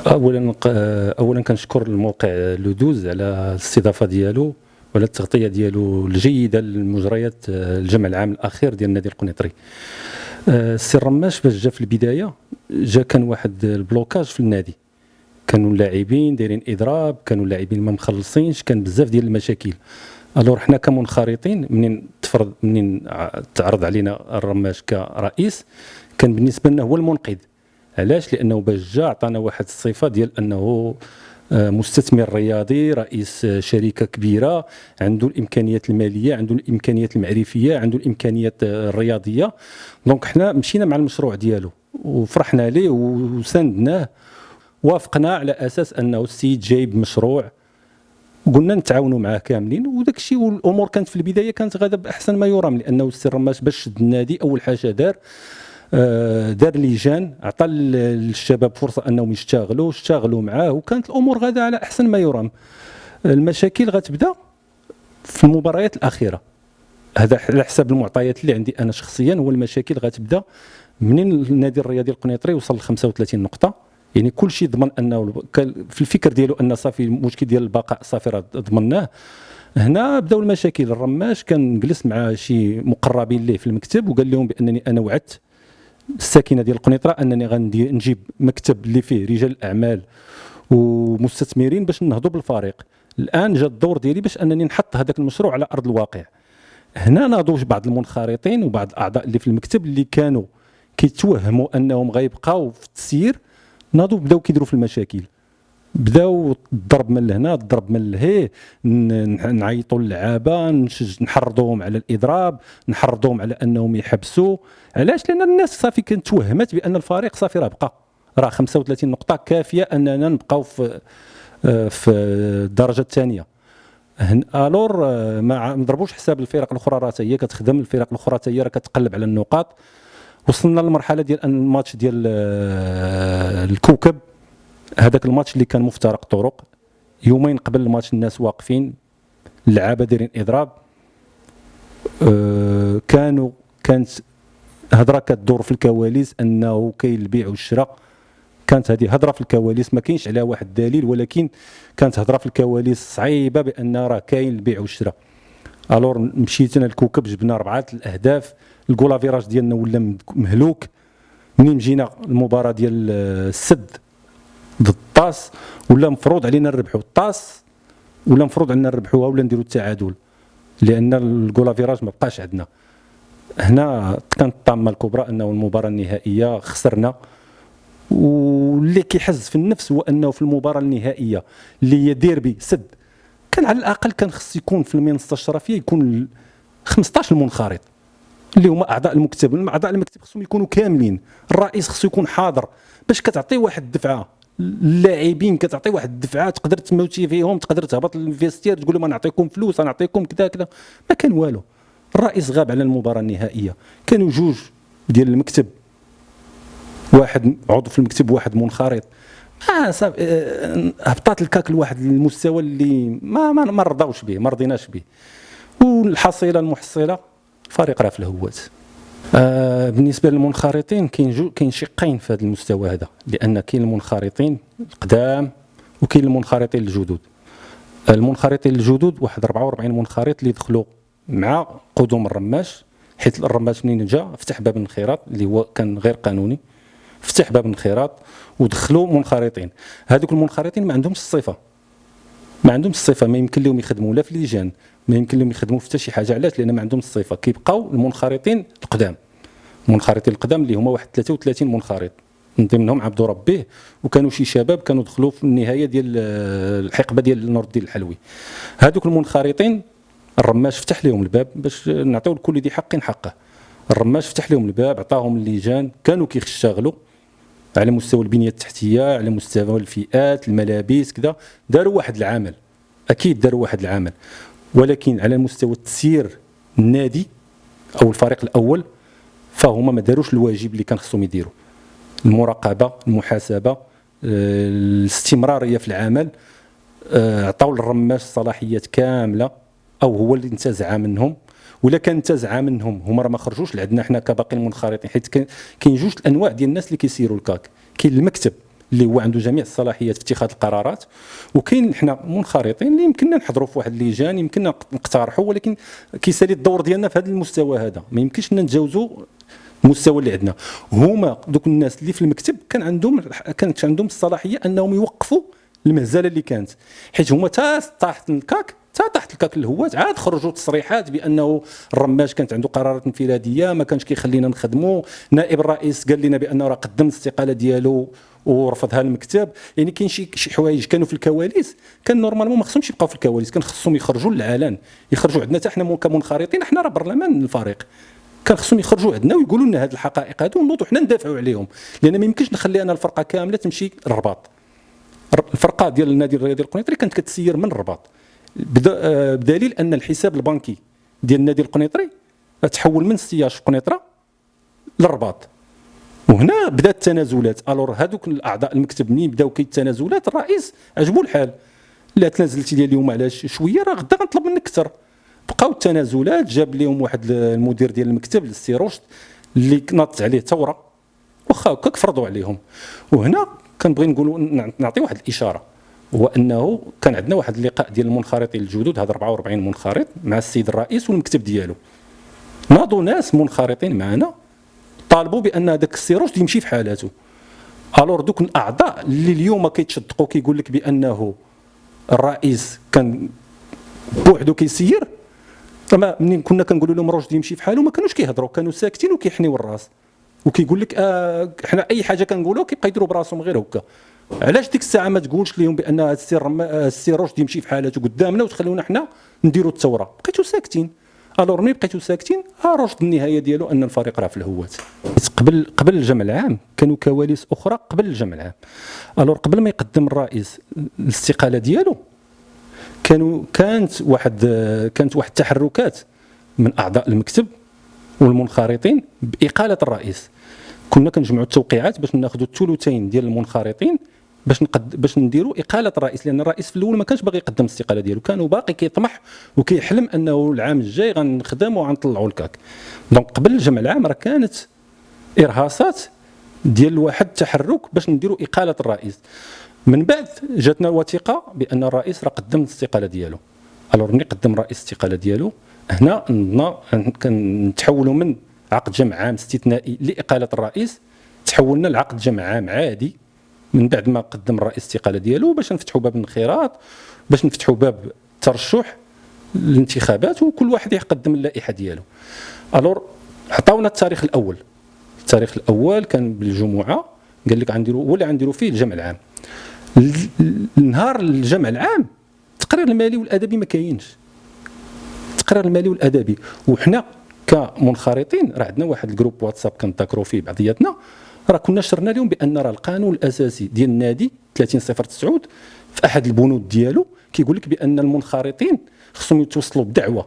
اولا كنشكر الموقع لودوز على الاستضافه ديالو وعلى التغطيه ديالو الجيده للمجريات الجمع العام الاخير ديال النادي القنيطري. السي رماش فاش جا في البدايه كان واحد البلوكاج في النادي، كانوا اللاعبين دايرين اضراب، كانوا اللاعبين ما مخلصينش، كان بزاف ديال المشاكل. الور حنا كمنخرطين منين تعرض علينا الرماش كرئيس، كان بالنسبه لنا هو المنقذ. علاش؟ لانه باش جا عطانا واحد الصفه ديال انه مستثمر رياضي، رئيس شركه كبيره، عنده الامكانيات الماليه، عنده الامكانيات المعرفيه، عنده الامكانيات الرياضيه. دونك حنا مشينا مع المشروع ديالو وفرحنا ليه وساندناه، وافقنا على اساس انه السيد جايب مشروع، قلنا نتعاونوا معاه كاملين. وداك الشيء والامور كانت في البدايه كانت غاده باحسن ما يرام، لانه السي رماش باش شد النادي اول حاجه دار لجان، عطى للشباب فرصه انهم اشتغلوا معاه، وكانت الامور غاده على احسن ما يرام. المشاكل غتبدا في المباريات الاخيره، هذا على حسب المعطيات اللي عندي انا شخصيا. هو المشاكل غتبدا منين النادي الرياضي القنيطري وصل ل 35 نقطه، يعني كل شيء ضمن انه في الفكر ديالو ان صافي المشكل ديال البقاء صافي راه ضمناه. هنا بداو المشاكل. الرماش كان جلس مع شي مقربين ليه في المكتب وقال لهم بانني انا وعدت الساكنه ديال القنيطره انني غندي نجيب مكتب اللي فيه رجال اعمال ومستثمرين باش نهضوا بالفريق. الان جا الدور ديالي باش انني نحط هذاك المشروع على ارض الواقع. هنا ناضوا بعض المنخرطين وبعض الاعضاء اللي في المكتب اللي كانوا كيتوهموا انهم غيبقاو في التسيير، ناضوا بداو كيديروا في المشاكل، بداو الضرب من لهنا الضرب من لهيه، نعيطوا للعابه، نحرضوهم على الاضراب، نحرضوهم على انهم يحبسوا. علاش؟ لان الناس صافي كانت توهمت بان الفريق صافي راه بقى، راه 35 نقطه كافيه اننا نبقاو في الدرجه الثانيه. الور ما نضربوش حساب الفرق الاخرى، راه هي كتخدم، الفرق الاخرى هي راه كتقلب على النقاط. وصلنا للمرحله ديال ان الماتش ديال الكوكب، هذاك الماتش اللي كان مفترق طرق، يومين قبل الماتش الناس واقفين، اللعابه دايرين اضراب. كانت هضره كتدور في الكواليس انه كاين البيع والشراء. كانت هذه هضره في الكواليس، ما كاينش عليها واحد الدليل، ولكن كانت هضره في الكواليس صعيبه بان راه كاين البيع والشراء. الور مشيت انا الكوكب، جبنا 4 الاهداف، الكولافيراج ديالنا ولا مهلوك. منين جينا المباراه ديال السد ضد الطاس، ولا مفروض علينا نربحوا الطاس، ولا مفروض علينا نربحوها ولا نديروا التعادل، لان الكولافيراج ما بقاش عندنا. هنا كانت الطامه الكبرى انه المباراه النهائيه خسرنا. واللي كيحز في النفس هو انه في المباراه النهائيه اللي هي ديربي سد، كان على الاقل كان خص يكون في المنصه الشرفيه يكون 15 منخرط اللي هما اعضاء المكتب. اعضاء المكتب خصهم يكونوا كاملين، الرئيس خصو يكون حاضر باش كتعطي واحد الدفعه، اللاعبين كتعطي واحد الدفعه تقدر تموتي فيهم، تقدر تهبط للفيستير تقول لهم نعطيكم فلوس، نعطيكم كذا كذا. ما كان والو. الرئيس غاب على المباراه النهائيه، كانوا جوج ديال المكتب، واحد عضو في المكتب واحد منخرط. هبطات الكاك لواحد المستوى اللي ما رضاوش به، ما رضيناش به. والحصيله المحصله الفريق راه في الهوات. بالنسبه للمنخرطين كاين شقين في هذا المستوى هذا، لان كاين المنخرطين القدام وكاين المنخرطين الجدد. المنخرطين الجدد واحد 44 منخرط اللي دخلوا مع قدوم الرماش، حيت الرماش منين جا فتح باب الانخراط اللي هو كان غير قانوني، فتح باب الانخراط ودخلوا منخرطين. هذوك المنخرطين ما عندهمش الصفه، ما يمكن لهم يخدموا لا في اللجان، ما يمكن لهم يخدموا في حتى شي حاجه. علاش؟ لان ما عندهمش الصفه. كيبقاو المنخرطين القدام، المنخرطين القدام اللي هما واحد 33 منخرط، من ضمنهم عبد ربيه، وكانوا شي شباب كانوا دخلوا في النهايه ديال الحقبه ديال نور الدين الحلوي. هذوك المنخرطين الرماش فتح لهم الباب باش نعطيو لكل ذي حق حقه. الرماش فتح لهم الباب، عطاهم اللجان، كانوا كيشتغلوا على مستوى البنيه التحتيه، على مستوى الفئات، الملابس كذا. داروا واحد العمل، اكيد داروا واحد العمل، ولكن على مستوى التسيير النادي او الفريق الاول فهما ما داروش الواجب اللي كان خصهم يديروا. المراقبه، المحاسبه، الاستمراريه في العمل. عطاو للرماش صلاحيات كامله، او هو اللي انتزع منهم. ولا كان انتزع منهم هما راه ما خرجوش لعندنا حنا كباقي المنخرطين، حيت كاين جوج الانواع ديال الناس اللي كيسيروا الكاك. كاين المكتب اللي هو عنده جميع الصلاحيات في اتخاذ القرارات، وكاين حنا منخرطين اللي يمكننا نحضروا في واحد اللجان، يمكننا نقترحوا، ولكن كيسالي الدور ديالنا في هذا المستوى هذا، ما يمكنش نتجاوزوا المستوى اللي عندنا. هما دوك الناس اللي في المكتب كانت عندهم الصلاحيه انهم يوقفوا المهزله اللي كانت، حيت هما تحت الكاك الهوات عاد خرجوا تصريحات بانه الرماش كانت عنده قرارات انفراديه ما كانش كيخلينا نخدموا، نائب الرئيس قال لنا بانه راه قدم الاستقاله ديالو ورفضها المكتب. يعني كاين شي حوايج كانوا في الكواليس، كان نورمالمون ما خصهمش يبقاو في الكواليس، كان خصهم يخرجوا للعلن، يخرجوا عندنا حتى حنا كمنخرطين، حنا راه برلمان الفريق، كان خصهم يخرجوا عندنا ويقولوا لنا هذه الحقائق هذو ونوضوا حنا ندافعوا عليهم، لان ما يمكنش نخلي انا الفرقه كامله تمشي للرباط. الفرقه ديال النادي الرياضي القنيطري كانت كتسير من الرباط، بدليل ان الحساب البنكي ديال النادي القنيطري تحول من السياج في قنيطره للرباط، وهنا بدات التنازلات. الور هذوك الاعضاء المكتب منين بداو التنازلات، الرئيس عجبو الحال، لا تنازلتي ديال اليوم على شويه راه غدا غنطلب منك اكثر. بقاو التنازلات، جاب لهم واحد المدير ديال المكتب السي رشد اللي ناضت عليه ثوره، واخا هكاك فرضوا عليهم. وهنا كنبغي نقولوا نعطي واحد الاشاره، هو انه كان عندنا واحد اللقاء ديال المنخرطين الجدد، هذا 44 منخرط مع السيد الرئيس والمكتب ديالو، ناضوا ناس منخرطين معنا طالبوا بان هذاك السي رشد يمشي في حالاته. الور دوك الاعضاء اللي اليوم كيتشدقوا كيقول لك بانه الرئيس كان بوحدو كيسير، فما منين كنا كنقولوا لهم رشد يمشي في حاله ما كانوش كيهضروا، كانوا ساكتين وكيحنيوا الراس وكيقول لك حنا اي حاجه كنقولوا كيبقى يديروا براسهم غير هكا. علاش ديك الساعه ما تقولش لهم بان السي رشد يمشي في حالته قدامنا وتخلونا حنا نديروا الثوره؟ بقيتوا ساكتين. الور ملي بقيتوا ساكتين رشد النهايه ديالو ان الفريق راه في الهوات. قبل الجمع العام كانوا كواليس اخرى قبل الجمع العام. الور قبل ما يقدم الرئيس الاستقاله ديالو كانت واحد التحركات من اعضاء المكتب والمنخرطين باقاله الرئيس. كنا كنجمعوا التوقيعات باش ناخذوا الثلثين ديال المنخرطين باش نديروا اقاله الرئيس، لان الرئيس في الاول ما كانش باغي يقدم الاستقاله ديالو، كانوا باقي كيطمح وكيحلم انه العام الجاي غنخدم وغنطلعوا الكاك. دونك قبل الجمع العام راه كانت ارهاصات ديال واحد التحرك باش نديروا اقاله الرئيس. من بعد جاتنا الوثيقه بان الرئيس راه قدم الاستقاله ديالو. الور ملي قدم الرئيس الاستقاله ديالو هنا كنتحولوا من عقد جمع عام استثنائي لاقاله الرئيس، تحولنا لعقد جمع عام عادي من بعد ما قدم الرئيس الاستقاله ديالو، باش نفتحوا باب الانخراط، باش نفتحوا باب الترشح للانتخابات وكل واحد يقدم اللائحه ديالو. الور عطاونا التاريخ الاول كان بالجمعه، قال لك غنديروا فيه الجمع العام. نهار الجمع العام التقرير المالي والادبي ما كاينش، التقرير المالي والادبي. وحنا كمنخرطين راه عندنا واحد الجروب واتساب كنذكروا فيه بعضياتنا، راه كنا شرنا لهم بان راه القانون الاساسي ديال النادي 30/09 في احد البنود ديالو كيقول لك بان المنخرطين خصهم يتوصلوا بدعوه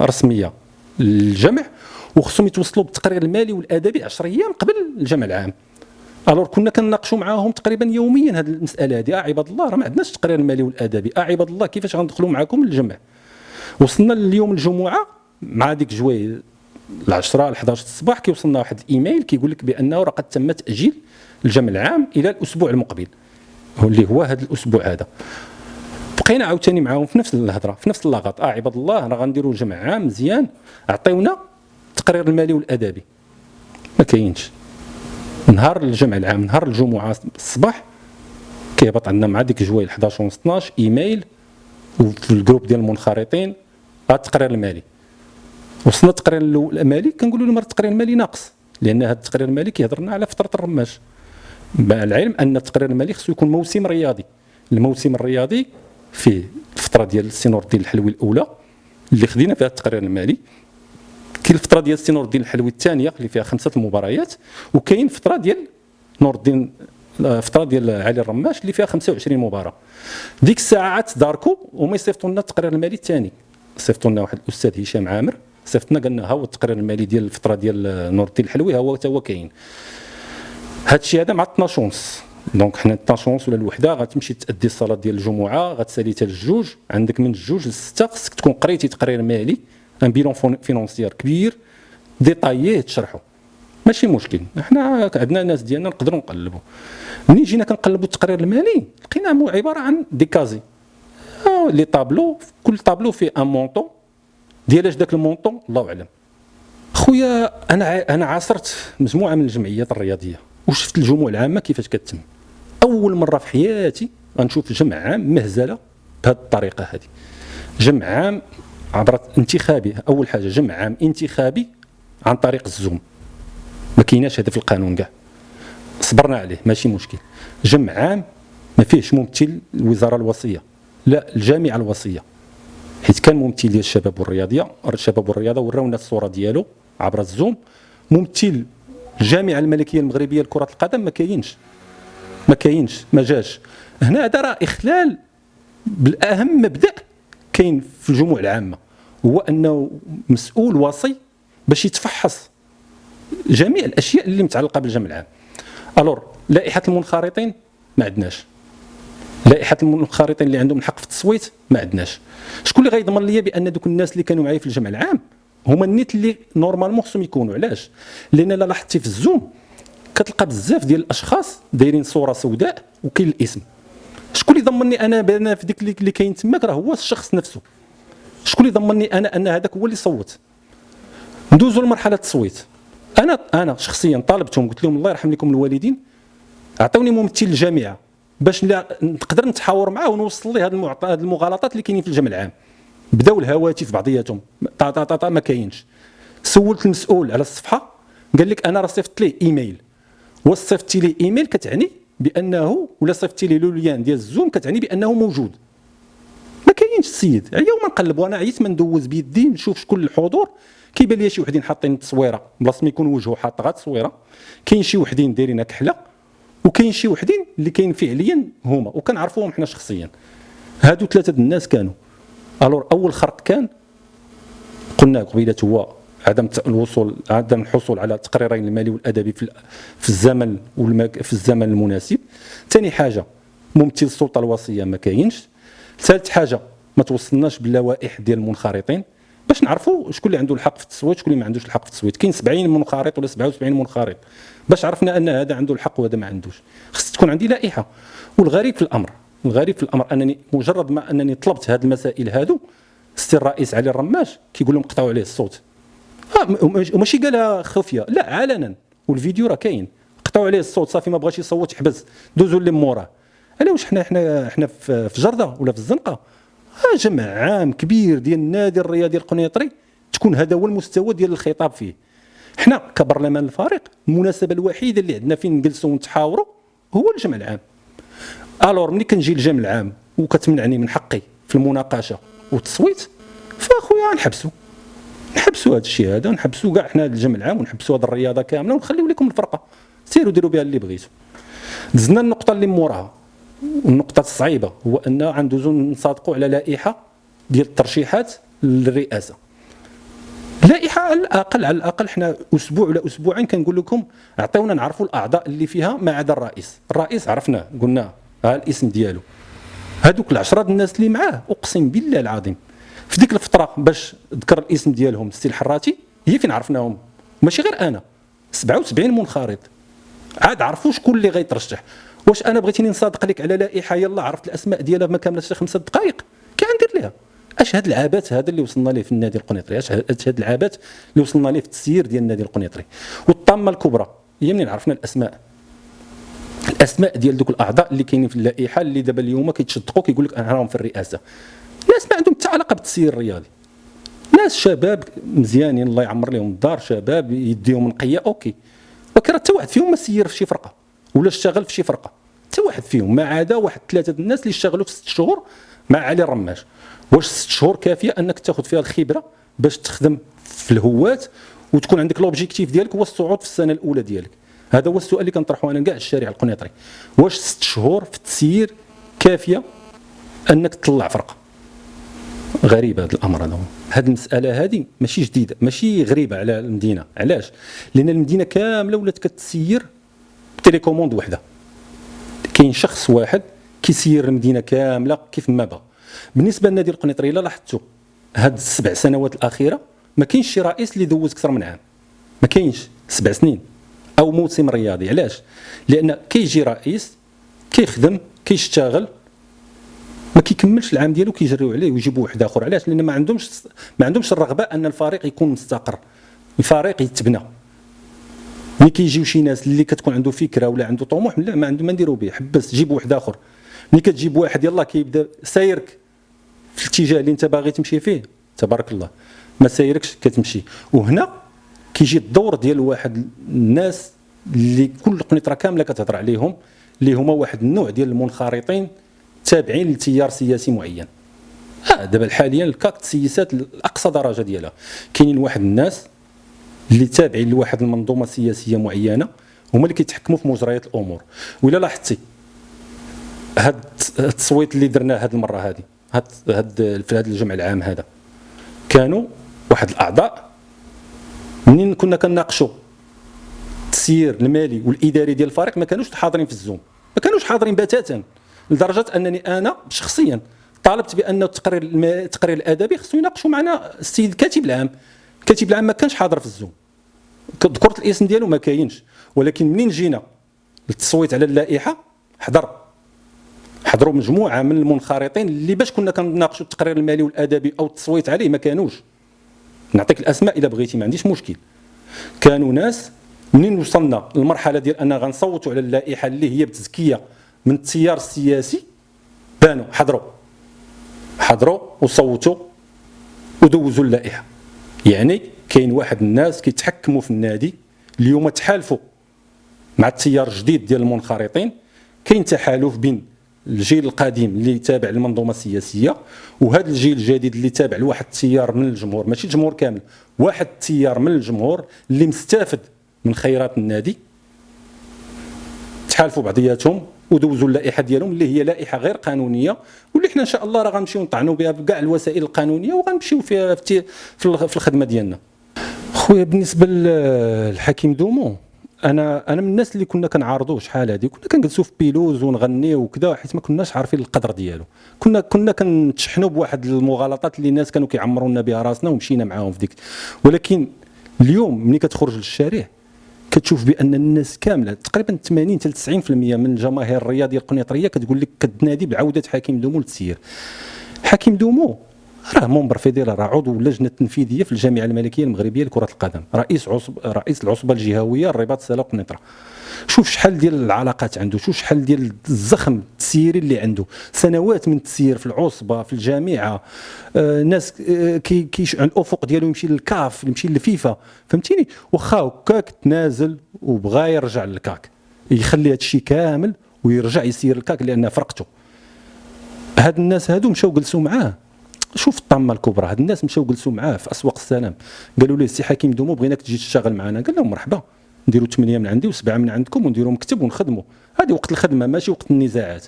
رسميه للجمع، وخصهم يتوصلوا بالتقرير المالي والادبي 10 ايام قبل الجمع العام. الور كنا كنناقشوا معاهم تقريبا يوميا هذه المساله هذه، عباد الله راه ما عندناش التقرير المالي والادبي، عباد الله كيفاش غندخلوا معكم للجمع. وصلنا اليوم الجمعه مع ديك جوي 10 11 الصباح كيوصلنا واحد الايميل كيقول لك بانه راه قد تم تاجيل الجمع العام الى الاسبوع المقبل، اللي هو هذا الاسبوع هذا. بقينا عاوتاني معاهم في نفس الهضره في نفس اللغط، عباد الله راه غنديروا جمع عام مزيان، عطيونا التقرير المالي والادبي، ما كاينش. نهار الجمع العام نهار الجمعه الصباح كيهبط عندنا مع ديك جوي 11 ونص 12 ايميل وفي الجروب ديال المنخرطين التقرير المالي. وصلنا التقرير المالي كنقولوا لهم التقرير المالي ناقص، لان هذا التقرير المالي كيهضر لنا على فتره الرماش، مع العلم ان التقرير المالي خصو يكون موسم رياضي. الموسم الرياضي فيه الفتره ديال السي نور الدين الحلوي الاولى اللي خدينا فيها التقرير المالي، كاين الفتره ديال السي نور الدين الحلوي الثانيه اللي فيها 5 المباريات، وكاين فتره ديال نور الدين فتره ديال علي الرماش اللي فيها 25 مباراه. ديك الساعات تداركوا وما يصيفطوا لنا التقرير المالي الثاني، صيفطوا لنا واحد الاستاذ هشام عامر، صيفطنا قالنا ها هو التقرير المالي ديال الفتره ديال نور الدين الحلوي حتى هو كاين. هذا الشيء هذا مع 12 ونص، دونك حنا 12 ونص ولا الوحده غتمشي تادي الصلاه ديال الجمعه، غتسالي حتى للجوج، عندك من الجوج ل6 خصك تكون قريتي تقرير مالي ان بيلون فينونسيير كبير ديطاييه تشرحه. ماشي مشكل، حنا عندنا ناس ديالنا نقدروا نقلبوا. ملي جينا كنقلبوا التقرير المالي لقيناه عباره عن دي كازي لي طابلو، كل طابلو فيه ان مونطون ديال اش داك المونطون الله اعلم. خويا انا عاصرت مجموعه من الجمعيات الرياضيه وشفت الجموع العامه كيفاش كتتم. اول مره في حياتي غنشوف جمع عام مهزله بهذه الطريقه هذه. جمع عام عبر انتخابي، اول حاجه جمع عام انتخابي عن طريق الزوم، ما كايناش هذا في القانون كاع، صبرنا عليه ماشي مشكل. جمع عام ما فيهش ممثل الوزاره الوصيه، لا الجامعه الوصيه، حيت كان ممثل ديال الشباب والرياضه وراونا الصوره ديالو عبر الزوم. ممثل الجامعه الملكيه المغربيه لكره القدم ما كاينش ما جاش هنا. هذا راه اخلال بالاهم مبدا كاين في الجموع العامه، هو انه مسؤول وصي باش يتفحص جميع الاشياء اللي متعلقه بالجمع العام. الور لائحه المنخرطين ما عندناش، لائحه المنخرطين اللي عندهم الحق في التصويت ما عندناش. شكون اللي غيضمن لي بان دوك الناس اللي كانوا معايا في الجمع العام هما النيت اللي نورمالمون خصهم يكونوا؟ علاش؟ لان الا لاحظتي في الزوم كتلقى بزاف ديال الاشخاص دايرين صوره سوداء وكاين الاسم. شكون اللي ضمني انا بان في ديك اللي كاين تماك راه هو الشخص نفسه؟ شكون اللي ضمني انا ان هذاك هو اللي صوت؟ ندوزوا لمرحله التصويت. انا شخصيا طالبتهم، قلت لهم الله يرحم لكم الوالدين، اعطوني ممثل الجامعه باش نقدر نتحاور معاه ونوصل ليه هذه المغالطات اللي كاينين في الجمع العام. بداو الهواتف بعضياتهم ما كاينش. سولت المسؤول على الصفحه قال لك انا راه صيفط ليه ايميل، وصيفطتي ليه ايميل كتعني بانه، ولا صيفطتي ليه لوليان ديال الزوم كتعني بانه موجود. ما كاينش السيد. يوم نقلب وانا عييت ما ندوز بيدي نشوف شكون الحضور. كيبان لي شي وحدين حاطين تصويره بلاصه ما يكون وجهه حاط غير تصويره، كاين شي وحدين دايرين كحله، وكاين شي وحدين اللي كاين فعليا هما وكنعرفوهم حنا شخصيا. هادو ثلاثه الناس كانوا. الور اول خرق كان قلنا قبيله هو عدم الحصول على التقريرين المالي والادبي في الزمن في الزمن المناسب. ثاني حاجه ممثل السلطه الوصيه ما كاينش. ثالث حاجه ما توصلناش باللوائح ديال المنخرطين باش نعرفوا شكون اللي عنده الحق في التصويت شكون اللي ما عندوش الحق في التصويت. كاين 70 منخرط ولا 77 منخرط، باش عرفنا ان هذا عنده الحق وهذا ما عندوش. خص تكون عندي لائحه. والغريب في الامر انني مجرد ما انني طلبت هذه المسائل هادو، السي الرئيس علي الرماش كيقول لهم قطعوا عليه الصوت. وماشي قالها خفيه، لا علنا، والفيديو راه كاين. قطعوا عليه الصوت صافي، ما بغاش يصوت حبس، دوزوا اللي موراه. علاش حنا في جرده ولا في الزنقه جمع عام كبير ديال النادي الرياضي القنيطري تكون هذا هو المستوى ديال الخطاب فيه. حنا كبرلمان الفريق المناسبه الوحيده اللي عندنا فين نجلسوا ونتحاوروا هو الجمع العام. الور ملي كنجي الجمع العام وكتمنعني من حقي في المناقشه والتصويت، فاخويا نحبسوا هذا الشيء هذا، نحبسوا كاع حنا الجمع العام ونحبسوا هذه الرياضه كامله ونخليو لكم الفرقه، سيروا ديروا بها اللي بغيتوا. دزنا النقطه اللي موراها، والنقطه الصعيبه هو ان غندوزو نصادقوا على لائحه ديال الترشيحات للرئاسه. لائحه على الاقل حنا اسبوع ولا اسبوعين كنقول لكم عطيونا نعرفوا الاعضاء اللي فيها ما عدا الرئيس عرفناه قلنا ها الاسم ديالو. هذوك العشره الناس اللي معاه اقسم بالله العظيم في ديك الفتره باش ذكر الاسم ديالهم السي الحراتي هي فين عرفناهم، ماشي غير انا، 77 منخرط عاد عرفوا شكون اللي غيترشح. واش انا بغيتيني نصادق لك على لائحه يلا عرفت الاسماء ديالها ما كاملش 5 دقائق كي غندير ليها؟ اش هاد العبات هذا اللي وصلنا ليه في النادي القنيطري؟ اش هاد العبات اللي وصلنا ليه في التسيير ديال النادي القنيطري؟ والطامه الكبرى هي منين عرفنا الاسماء ديال دوك الاعضاء اللي كاينين في اللائحه اللي دابا اليوم كيتشدقوا كيقول لك راهم في الرئاسه. ناس ما عندهم حتى علاقه بالتسيير الرياضي، ناس شباب مزيانين الله يعمر لهم الدار، شباب يديهم نقيه اوكي، ولكن حتى واحد فيهم ما سير في شي فرقه ولا اشتغل في شي فرقه، حتى واحد فيهم، ما عدا واحد 3 الناس اللي اشتغلوا في 6 شهور مع علي الرماش. واش 6 شهور كافيه انك تاخذ فيها الخبره باش تخدم في الهوات وتكون عندك لوبجيكتيف ديالك هو الصعود في السنه الاولى ديالك؟ هذا هو السؤال اللي كنطرحه انا كاع الشارع القنيطري. واش 6 شهور في التسيير كافيه انك تطلع فرقه؟ غريبه هذا الامر هذا. هذه المساله هذه ماشي جديده، ماشي غريبه على المدينه. علاش؟ لان المدينه كامله ولات كتسير تيليكوموند وحده، كاين شخص واحد كيسير المدينه كامله كيف ما بغى. بالنسبه للنادي القنيطري الا لاحظتوا هاد ال7 سنوات الاخيره ما كاينش شي رئيس اللي دوز اكثر من عام، ما كاينش 7 سنين او موسم رياضي. علاش؟ لان كيجي رئيس كيخدم كيشتغل ما كيكملش العام ديالو كيجريو عليه ويجيبوا واحد اخر. علاش؟ لان ما عندهمش الرغبه ان الفريق يكون مستقر، الفريق يتبنى. ملي كيجيو شي ناس اللي كتكون عنده فكره ولا عنده طموح، لا ما عنده ما نديروا به، حبس جيب واحد اخر. ملي كتجيب واحد يلاه كيبدا سايرك في الاتجاه اللي انت باغي تمشي فيه، تبارك الله ما سايركش كتمشي. وهنا كيجي الدور ديال واحد الناس اللي كل قنيطره كامله كتهضر عليهم، اللي هما واحد النوع ديال المنخرطين تابعين لتيار سياسي معين. دابا حاليا الكاك تسيسات لاقصى درجه ديالها. كاينين واحد الناس اللي تابعين لواحد المنظومه سياسيه معينه، هما اللي كيتحكموا في مجريات الامور. ولا لاحظتي هاد التصويت اللي درناه هاد المره هذه، في هذا الجمع العام هذا، كانوا واحد الاعضاء منين كنا كنناقشوا التسيير المالي والاداري ديال الفريق ما كانوش حاضرين في الزوم، ما كانوش حاضرين بتاتا، لدرجه انني انا شخصيا طالبت بان التقرير الادبي خصو يناقشوا معنا السيد كاتب العام. الكاتب العام ما كانش حاضر في الزوم، ذكرت الاسم ديالو ما كاينش، ولكن منين جينا للتصويت على اللائحه حضروا مجموعه من المنخرطين اللي باش كنا كنناقشوا التقرير المالي والادبي او التصويت عليه ما كانوش. نعطيك الاسماء اذا بغيتي ما عنديش مشكل. كانوا ناس منين وصلنا للمرحله ديال ان غنصوتوا على اللائحه اللي هي بتزكيه من التيار السياسي، بانوا حضروا وصوتوا ودوزوا اللائحه. يعني كاين واحد الناس كيتحكموا في النادي اليوم، تحالفوا مع التيار الجديد ديال المنخرطين. كاين تحالف بين الجيل القديم اللي تابع للمنظومه السياسيه وهذا الجيل الجديد اللي تابع لواحد التيار من الجمهور، ماشي الجمهور كامل، واحد التيار من الجمهور اللي مستافد من خيرات النادي. تحالفوا بعضياتهم ودوزوا اللائحه ديالهم اللي هي لائحه غير قانونيه، واللي حنا ان شاء الله راه غنمشيو نطعنوا بها بكاع الوسائل القانونيه وغنمشيو فيها في الخدمه ديالنا. خويا بالنسبه للحكيم دومو، انا من الناس اللي كنا كنعارضوه شحال هذه، كنا كنجلسوا في بيلوز ونغنيو وكذا، حيت ما كناش عارفين القدر ديالو. كنا كنتشحنوا بواحد المغالطات اللي الناس كانوا كيعمروا لنا بها راسنا ومشينا معاهم في ديك. ولكن اليوم ملي كتخرج للشارع كتشوف بان الناس كامله تقريبا 80 حتى 90% من الجماهير الرياضيه القنيطريه كتقول لك كتنادي بعوده حكيم دومو للتسيير. حكيم دومو راه منبر فيدرالي، راه عضو اللجنه التنفيذيه في الجامعه الملكيه المغربيه لكره القدم، رئيس العصبه الجهويه الرباط سلا قنيطره. شوف شحال ديال العلاقات عنده، شوف شحال ديال الزخم التسييري اللي عنده، سنوات من التسيير في العصبه في الجامعه. ناس الافق ديالو يمشي للكاف يمشي للفيفا، فهمتيني؟ واخا هكاك تنازل وبغى يرجع للكاك، يخلي هذا الشيء كامل ويرجع يسير الكاك لان فرقته. هاد الناس هادو مشاو جلسوا معاه، شوف الطامه الكبرى، هاد الناس مشاو جلسوا معاه في اسواق السلام، قالوا ليه السي حكيم دومو بغيناك تجي تشتغل معنا. قال لهم مرحبا، نديروا 8 من عندي و7 من عندكم ونديروا مكتب ونخدموا. هذه وقت الخدمه ماشي وقت النزاعات.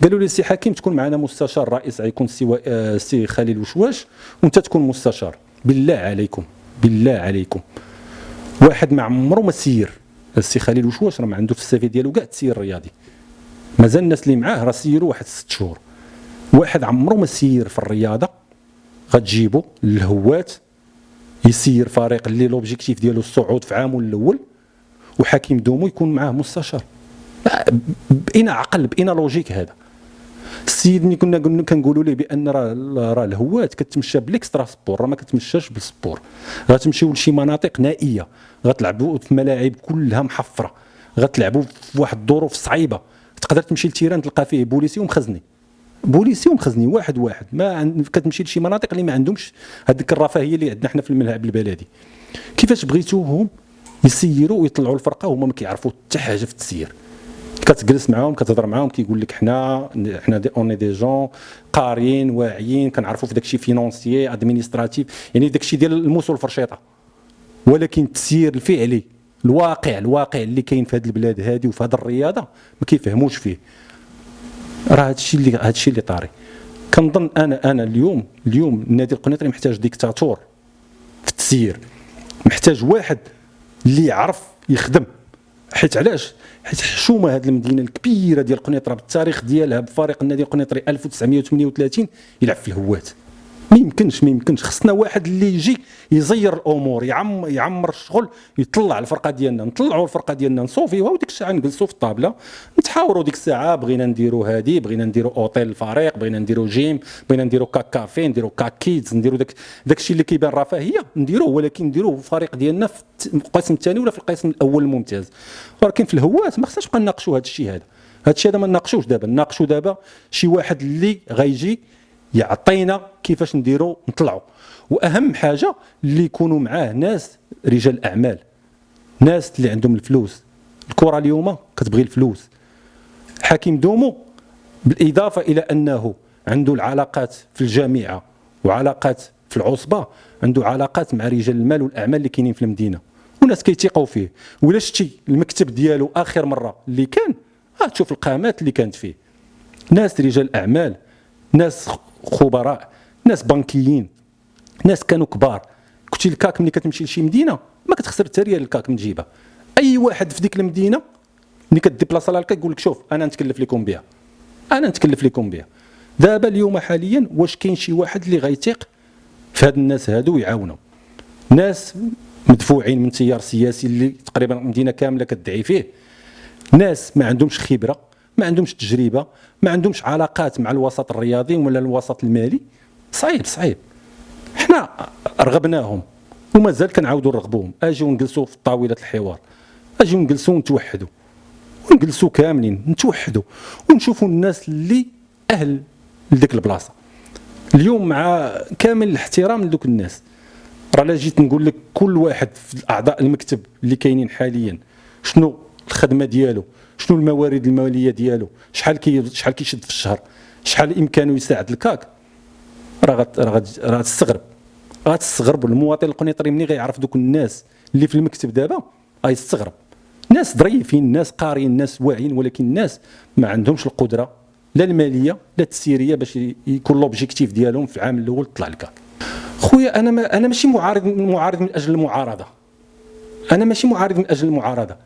قالوا لي السي حكيم تكون معنا مستشار رئيس، غيكون السي خليل وشواش، وانت تكون مستشار. بالله عليكم واحد ما عمره ما سير. السي خليل وشواش راه ما عنده في السيفي ديالو كاع التسيير الرياضي، مازال الناس اللي معاه راه سيروا واحد 6 شهور. واحد عمره ما سير في الرياضه غتجيبو للهوات يسير فريق اللي لوبجيكتيف ديالو الصعود في عامه الاول، وحكيم دومو يكون معاه مستشار. بأين عقل بأين لوجيك هذا؟ السيد اللي كنا كنقولوا ليه بان راه الهوات كتمشى بالاكسترا سبور، راه ما كتمشاش بالسبور. غتمشيو لشي مناطق نائيه، غتلعبوا في ملاعب كلها محفره، غتلعبوا في واحد الظروف صعيبه. تقدر تمشي لتيران تلقى فيه بوليسي ومخزني واحد ما كتمشي لشي مناطق اللي ما عندهمش هذيك الرفاهيه اللي عندنا حنا في الملعب البلدي. كيفاش بغيتوهم يسيروا ويطلعوا الفرقه وهما ما كيعرفوا حتى حاجه في التسيير؟ كتجلس معاهم كتهضر معاهم كيقول لك حنا اوني دي جون قاريين واعيين كنعرفوا في داكشي فينونسيي ادمينستراتيف، يعني داكشي ديال الموس والفرشيطه. ولكن التسيير الفعلي الواقع اللي كاين في هذه البلاد هذه وفي هذه الرياضه ما كيفهموش فيه. راه هادشي اللي طاري. كنظن انا اليوم النادي القنيطري محتاج ديكتاتور في التسيير، محتاج واحد اللي يعرف يخدم. حيت علاش؟ حيت حشومه هذه المدينه الكبيره ديال قنيطره بالتاريخ ديالها بفريق النادي القنيطري 1938 يلعب في الهوات. ما يمكنش خصنا واحد اللي يجي يزير الامور، يعمر الشغل، يطلع الفرقه ديالنا، نطلعوا الفرقه ديالنا نصوفيوها، وديك الساعه نجلسوا في الطابله نتحاوروا. ديك الساعه بغينا نديروا هادي، بغينا نديروا اوتيل الفريق، بغينا نديروا جيم، بغينا نديروا كاك كافي، نديروا كاك كيدز، نديروا داك الشيء اللي كيبان رفاهيه نديروه، ولكن نديروه في الفريق ديالنا في القسم الثاني ولا في القسم الاول الممتاز. ولكن في الهوات ما خصناش نبقى نناقشوا هذا الشيء هذا. هذا الشيء هذا ما نناقشوش دابا، نناقشوا دابا شي واحد اللي غيجي يعطينا كيفاش نديروا نطلعوا. واهم حاجه اللي يكونوا معاه ناس رجال اعمال، ناس اللي عندهم الفلوس. الكره اليوم كتبغي الفلوس. حكيم دومو بالاضافه الى انه عنده العلاقات في الجامعه وعلاقات في العصبه، عنده علاقات مع رجال المال والاعمال اللي كاينين في المدينه، وناس كيتيقوا فيه. ولا شتي المكتب ديالو اخر مره اللي كان، تشوف القامات اللي كانت فيه، ناس رجال اعمال، ناس خبراء، ناس بنكيين، ناس كانوا كبار. كنتي الكاك ملي كتمشي لشي مدينه ما كتخسر حتى ريال الكاك من جيبها. اي واحد في ديك المدينه ملي كديبلاصا لها الكاك يقول لك شوف انا نتكلف لكم بها، انا نتكلف لكم بها. دابا اليوم حاليا واش كاين شي واحد اللي غيثيق في هاد الناس هادو ويعاونوا؟ ناس مدفوعين من تيار سياسي اللي تقريبا المدينه كامله كتدعي فيه، ناس ما عندهمش خبره، ما عندهمش تجربه، ما عندهمش علاقات مع الوسط الرياضي ولا الوسط المالي. صعيب. حنا رغبناهم ومازال كنعاودوا نرغبوهم، اجيو نجلسوا في طاوله الحوار، اجيو نجلسوا نتوحدوا، ونجلسوا كاملين نتوحدوا ونشوفوا الناس اللي اهل لديك البلاصه. اليوم مع كامل الاحترام لدوك الناس، راه لا جيت نقول لك كل واحد في اعضاء المكتب اللي كاينين حاليا شنو الخدمه ديالو، شنو الموارد الماليه ديالو، شحال كيشد في الشهر، شحال امكانه يساعد الكاك، راه غتستغرب. والمواطن القنيطري ملي غيعرف دوك الناس اللي في المكتب دابا غيستغرب. ناس ظريفين، ناس قارين، ناس واعيين، ولكن الناس ما عندهمش القدره لا الماليه لا التسييريه باش يكون لوبجيكتيف ديالهم في العام الاول طلع الكاك. خويا انا ماشي معارض من اجل المعارضه، انا ماشي معارض من اجل المعارضه،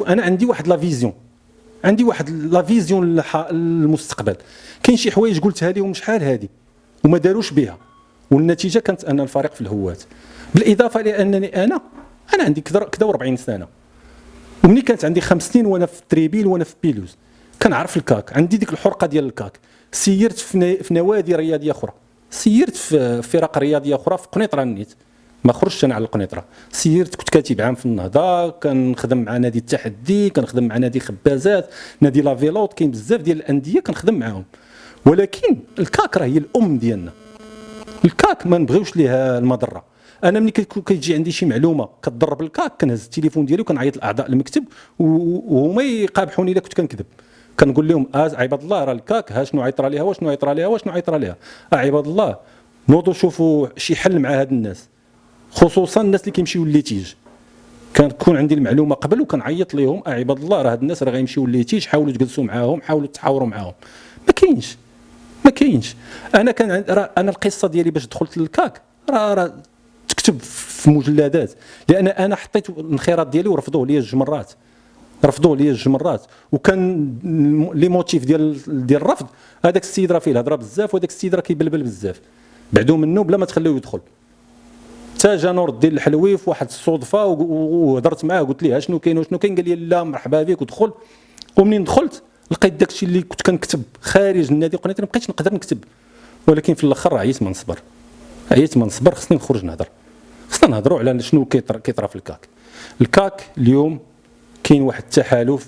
انا عندي واحد لا فيزيون، عندي واحد لا فيزيون للمستقبل. كاين شي حوايج قلتها لهم شحال هذه وما داروش بها، والنتيجه كانت ان الفريق في الهوات. بالاضافه الى انني انا عندي كذا و40 سنه، ومني كانت عندي 5 سنين وانا في تريبيل وانا في بيلوز كنعرف الكاك، عندي ديك الحرقه ديال الكاك. سيرت في نوادي رياضيه اخرى، سيرت في فرق رياضيه اخرى في قنيطره النيت، ما خرجتش انا على القنيطره. سيرت كنت كاتب عام في النهضه، كنخدم مع نادي التحدي، كنخدم مع نادي خبازات، نادي لافيلوط، كاين بزاف ديال الانديه كنخدم معاهم. ولكن الكاك راه هي الام ديالنا. الكاك ما نبغيوش ليها المضره. انا ملي كتجي عندي شي معلومه كتضر بالكاك كنهز التليفون ديالي وكنعيط لاعضاء المكتب وهما يقابحوني الا كنت كنكذب. كنقول لهم عباد الله راه الكاك ها شنو عيطرا ليها وشنو عيطرا ليها وشنو عيطرا ليها. عباد الله نوضوا شوفوا شي حل مع هاد الناس، خصوصا الناس اللي كيمشيو لليتيج. كنكون عندي المعلومه قبل وكنعيط لهم عباد الله راه هاد الناس راه غيمشيو لليتيج، حاولوا تجلسوا معاهم، حاولوا تحاوروا معاهم. ما كاينش. انا القصه ديالي باش دخلت للكاك راه تكتب في مجلدات، لان انا حطيت الانخراط ديالي ورفضوه لي جوج مرات. وكان لي موتيف ديال الرفض هذاك السيد راه فيه الهضره بزاف، وهذاك السيد راه كيبلبل بزاف، بعدوا منه بلا ما تخليوه يدخل. حتى جا نور الدين الحلوي في واحد الصدفه وهضرت معاه قلت ليه شنو كاين قال لي لا مرحبا بك ودخل. ومنين دخلت لقيت داك الشيء اللي كنت كنكتب خارج النادي القنيطري ما بقيتش نقدر نكتب. ولكن في الاخر عييت ما نصبر، خصني نخرج نهضر، خصنا نهضروا على شنو كيطرا في الكاك. الكاك اليوم كاين واحد التحالف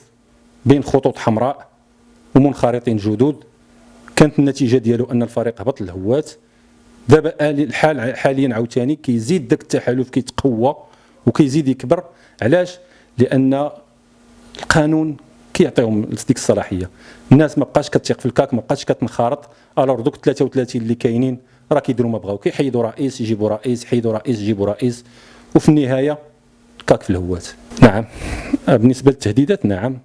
بين خطوط حمراء ومنخرطين جدد. كانت النتيجه ديالو ان الفريق هبط للهوات. دابا الحال حاليا عاوتاني كيزيد داك التحالف كيتقوى وكيزيد يكبر. علاش؟ لان القانون كيعطيهم ديك الصلاحيه. الناس ما بقاش كتثق في الكاك، ما بقاش كتنخرط. الوغ دوك 33 اللي كاينين راه كيديروا ما بغاو، كيحيدوا رئيس يجيبوا رئيس، يحيدوا رئيس يجيبوا رئيس، وفي النهايه الكاك في الهوات. نعم بالنسبه للتهديدات، نعم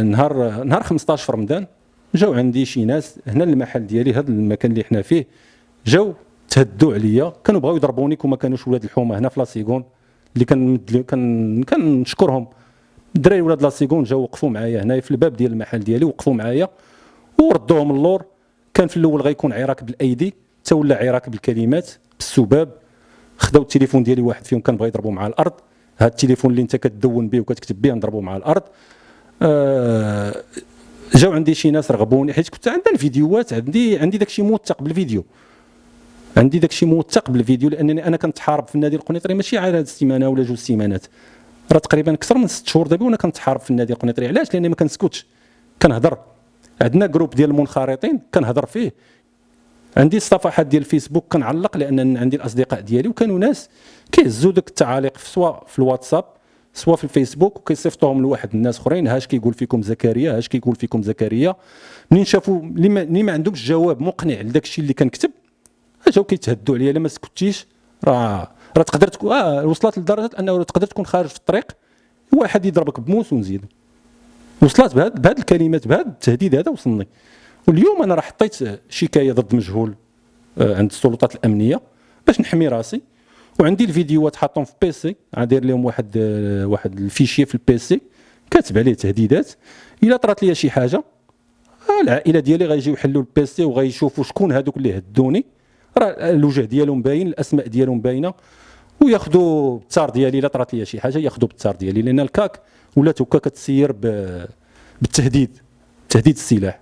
نهار 15 في رمضان جاو عندي شي ناس هنا المحل ديالي، هذا المكان اللي حنا فيه، جاو تهدوا عليا، كانوا بغاو يضربوني وما كانوش ولاد الحومه هنا في لاسيغون اللي كنشكرهم. الدراري ولاد لاسيغون جاو وقفوا معايا هنايا في الباب ديال المحل ديالي، وقفوا معايا وردوهم اللور. كان في الاول غيكون عراك بالايدي، تولى عراك بالكلمات بالسباب. خداو التليفون ديالي، واحد فيهم كان بغى يضربوا مع الارض، هذا التليفون اللي انت كتدون به وكتكتب به نضربوا مع الارض. جاو عندي شي ناس رغبوني حيت كنت عندنا الفيديوهات، عندي داكشي موثق بالفيديو، لانني انا كنتحارب في النادي القنيطري ماشي على هاد السيمانه ولا جوج سيمانات، راه تقريبا اكثر من 6 شهور دابا وانا كنتحارب في النادي القنيطري. علاش؟ لاني ما كنسكتش، كنهضر. عندنا جروب ديال المنخرطين كنهضر فيه، عندي صفحات ديال الفيسبوك كنعلق، لان عندي الاصدقاء ديالي وكانوا ناس كيهزوا داك التعاليق سواء في الواتساب سواء في الفيسبوك وكيصيفطوهم لواحد الناس اخرين. هاش كيقول فيكم زكريا، هاش كيقول فيكم زكريا. منين شافوا اللي ما عندهمش جواب مقنع لداك الشيء اللي كنكتب، جاو كيتهدوا عليا. الا ما سكتيش راه تقدر تكون وصلت لدرجه انه تقدر تكون خارج في الطريق واحد يضربك بموس ونزيد. وصلت بهذه الكلمات، بهذا التهديد هذا وصلني. واليوم انا راه حطيت شكايه ضد مجهول عند السلطات الامنيه باش نحمي راسي، وعندي الفيديوهات حاطهم في بيسي، غادير لهم واحد الفيشي في البيسي كاتب عليه تهديدات. الا طرات لي شي حاجه العائله ديالي غيجيو يحلوا البيسي وغيشوفوا شكون هذوك اللي هدوني، راه الوجه ديالهم باين، الاسماء ديالهم باينه، وياخذوا التار ديالي. الا طرات لي شي حاجه ياخذوا بالتار ديالي، لان الكاك ولات هكا كتسير بالتهديد، تهديد السلاح.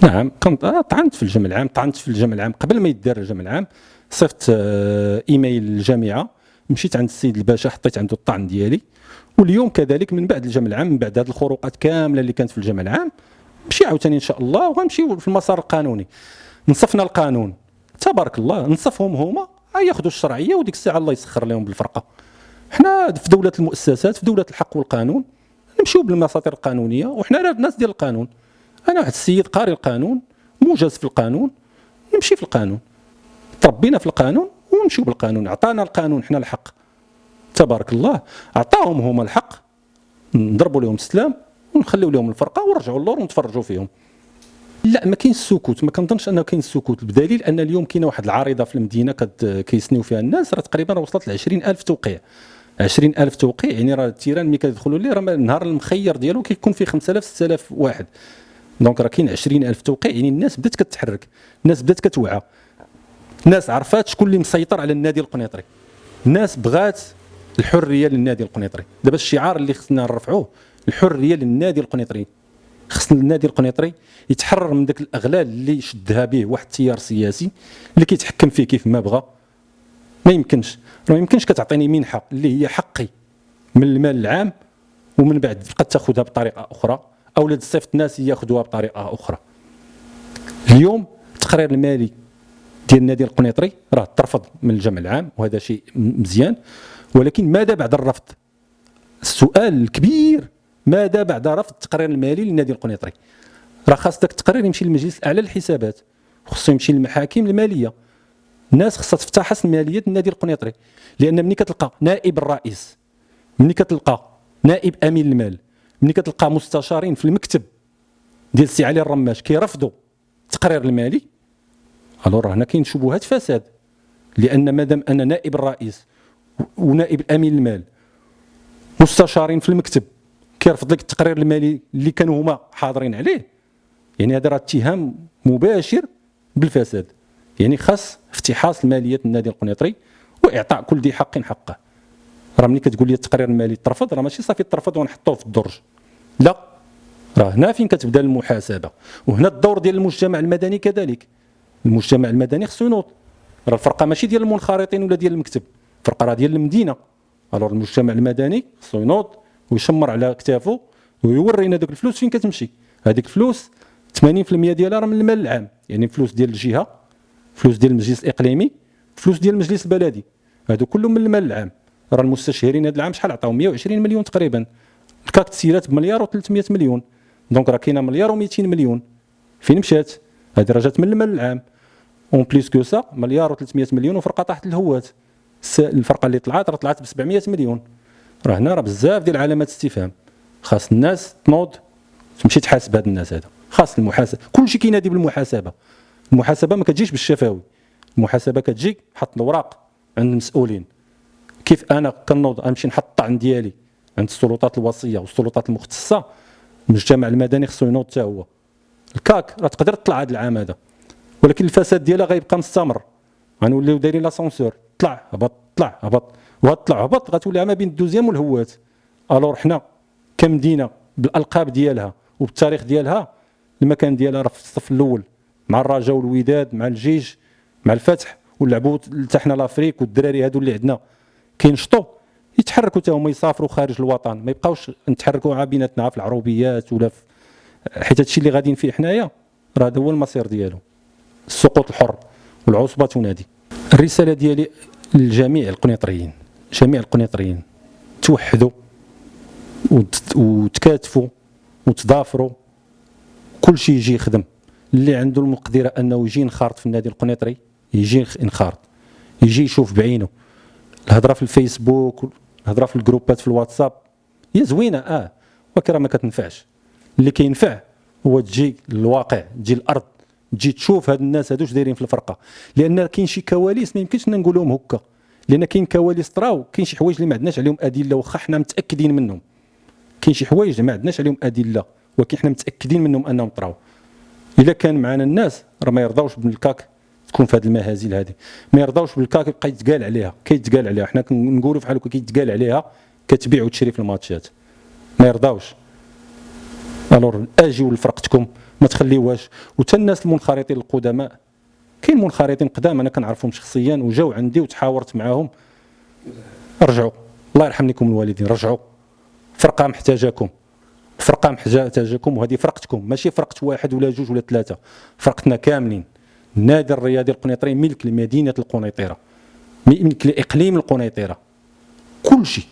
نعم كنت طعنت في الجمع العام قبل ما يدار الجمع العام. صيفط ايميل للجامعه، مشيت عند السيد الباشا حطيت عنده الطعن ديالي. واليوم كذلك من بعد الجمع العام، من بعد هذه الخروقات كامله اللي كانت في الجمع العام، نمشي عاوتاني ان شاء الله وغنمشي في المسار القانوني. نصفنا القانون تبارك الله، نصفهم هما ياخذوا الشرعيه، وديك الساعه الله يسخر لهم بالفرقه. حنا في دوله المؤسسات، في دوله الحق والقانون، نمشيو بالمساطر القانونيه، وحنا الناس ديال القانون. انا واحد السيد قاري القانون، موجز في القانون، نمشي في القانون، تربينا في القانون ونمشيو بالقانون. عطانا القانون حنا الحق تبارك الله، عطاهم هما الحق، نضربوا لهم السلام ونخليو لهم الفرقه ونرجعوا للور ونتفرجوا فيهم. لا ما كاينش السكوت، ما كنظنش انه كاين السكوت، بدليل ان اليوم كاينه واحد العريضه في المدينه كيسنيو فيها الناس، راه تقريبا وصلت ل 20,000 توقيع. 20,000 توقيع يعني راه التيران ملي كيدخلوا ليه راه النهار المخير ديالو كيكون فيه 5,000 6,000 واحد. دونك راه كاين 20,000 توقيع، يعني الناس بدات كتحرك، الناس بدات كتوعى، الناس عرفات شكون اللي مسيطر على النادي القنيطري، الناس بغات الحريه للنادي القنيطري. دابا الشعار اللي خصنا نرفعوه الحريه للنادي القنيطري. خص النادي القنيطري يتحرر من داك الاغلال اللي شدها به واحد التيار سياسي اللي كيتحكم فيه كيف ما بغى. ما يمكنش كتعطيني منحه اللي هي حقي من المال العام ومن بعد تبقى تاخذها بطريقه اخرى، او لا تصيفط الناس ياخذوها بطريقه اخرى. اليوم التقرير المالي ديال النادي القنيطري راه ترفض من الجمع العام، وهذا شيء مزيان، ولكن ماذا بعد الرفض؟ السؤال الكبير، ماذا بعد رفض التقرير المالي للنادي القنيطري؟ راه خاص داك التقرير يمشي للمجلس الاعلى للحسابات، خصو يمشي للمحاكم الماليه. الناس خصها تفتحص ماليه النادي القنيطري، لان ملي كتلقى نائب الرئيس، ملي كتلقى نائب امين المال، ملي كتلقى مستشارين في المكتب ديال السي علي الرماش كيرفضوا التقرير المالي، الوغ هنا كاين شبهات فساد. لان مادام ان نائب الرئيس ونائب الامين المال مستشارين في المكتب كيرفض لك التقرير المالي اللي كانوا هما حاضرين عليه، يعني هذا راه اتهام مباشر بالفساد. يعني خاص افتحاص الماليات النادي القنيطري واعطاء كل ذي حق حقه. راه ملي كتقول لي التقرير المالي ترفض، راه ماشي صافي ترفض ونحطوه في الدرج، لا، راه هنا فين كتبدا المحاسبه. وهنا الدور ديال المجتمع المدني كذلك. المجتمع المدني خصو ينوض، راه الفرقه ماشي ديال المنخرطين ولا ديال المكتب، الفرقه راه ديال المدينه. الوغ المجتمع المدني خصو ينوض ويشمر على كتافه ويورينا داك الفلوس فين كتمشي. هذيك الفلوس 80% ديالها راه من المال العام، يعني فلوس ديال الجهه، فلوس ديال المجلس الاقليمي، فلوس ديال المجلس البلدي، هادو كلهم من المال العام. راه المستشهرين هذا العام شحال عطاو؟ 120 مليون تقريبا. الكاك تسيرات بمليار و300 مليون، دونك راه كاينه مليار و200 مليون فين مشات؟ هذه راه جات من المال العام. اون بليس كو سا مليار و300 مليون وفرقه طاحت الهوات. الفرقه اللي طلعت راه طلعت ب 700 مليون. راه هنا راه بزاف ديال علامات استفهام. خاص الناس تنوض تمشي تحاسب هاد الناس. هذا خاص المحاسبه، كلشي كينادي بالمحاسبه. المحاسبه ما كتجيش بالشفاوي، المحاسبه كتجي حط الوراق عند المسؤولين. كيف انا كنوض امشي نحط الطعن ديالي عند السلطات الوصيه والسلطات المختصه، المجتمع المدني خصو ينوض حتى هو. الكاك راه تقدر تطلع هذا العام هذا، ولكن الفساد ديالها غيبقى مستمر، غنوليو دايرين لاسونسور، طلع هبط طلع هبط، وهاد طلع هبط غتولي ما بين الدوزيام والهوات. الور حنا كمدينه بالالقاب ديالها وبالتاريخ ديالها، المكان ديالها راه في الصف الاول مع الرجاء والوداد مع الجيش مع الفتح، ولعبوا حتى حنا لافريك، والدراري هادو اللي عندنا كينشطوا يتحركوا حتى هما يسافروا خارج الوطن، ما يبقاوش نتحركوا عا بيناتنا في العروبيات ولا في، حيت هادشي اللي غاديين فيه حنايا راه هذا هو المصير ديالو، السقوط الحر والعصبه تنادي. الرساله ديالي لجميع القنيطريين، جميع القنيطريين توحدوا وتكاتفوا وتضافروا، كل شيء يجي يخدم. اللي عنده المقدره انه يجي ينخرط في النادي القنيطري يجي ينخرط، يجي يشوف بعينه. الهضره في الفيسبوك، الهضره في الجروبات في الواتساب هي زوينه ولكن راه ما كتنفعش. اللي كينفع هو تجي للواقع، تجي الارض، تجي تشوف هاد الناس هادو اش دايرين في الفرقه، لان كاين شي كواليس ما يمكنش نقولهم هكا، لان كاين كواليس طراو، كاين شي حوايج اللي ما عندناش عليهم ادله واخا حنا متاكدين منهم، كاين شي حوايج ما عندناش عليهم ادله ولكن حنا متاكدين منهم انهم طراو. الا كان معنا الناس راه ما يرضاوش بالكاك تكون في هذه المهازل هذه، ما يرضاوش بالكاك يبقى يتقال عليها، كيتقال عليها حنا كنقولوا بحال هكا كيتقال عليها كتبيع وتشري في الماتشات، ما يرضاوش. الور اجيو لفرقتكم ما تخليوهاش. وتا الناس المنخرطين القدماء، كاين منخرطين قدام انا كنعرفهم شخصيا وجاو عندي وتحاورت معاهم، رجعوا الله يرحم لكم الوالدين، رجعوا، فرقه محتاجاكم، الفرقه محتاجاكم، وهذه فرقتكم ماشي فرقه واحد ولا جوج ولا ثلاثه، فرقتنا كاملين. النادي الرياضي القنيطري ملك لمدينه القنيطره، ملك لاقليم القنيطره، كل شيء.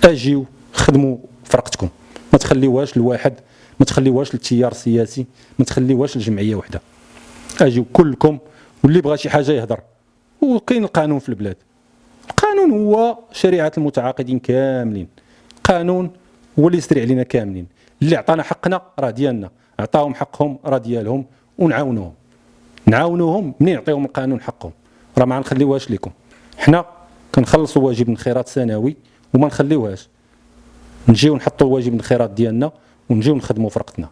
اجيو خدموا فرقتكم، ما تخليوهاش لواحد، ما تخليوهاش للتيار السياسي، ما تخليوهاش لجمعيه وحده. اجيو كلكم، واللي بغى شي حاجه يهضر. وكاين القانون في البلاد، القانون هو شريعه المتعاقدين كاملين، القانون هو اللي يسري علينا كاملين. اللي عطانا حقنا راه ديالنا، عطاهم حقهم راه ديالهم، ونعاونوهم منين يعطيهم القانون حقهم، راه ما نخليوهاش لكم. حنا كنخلصوا واجب الانخراط سنوي وما نخليوهاش، نجيو نحطوا واجب الانخراط ديالنا ونجيو نخدموا فرقتنا.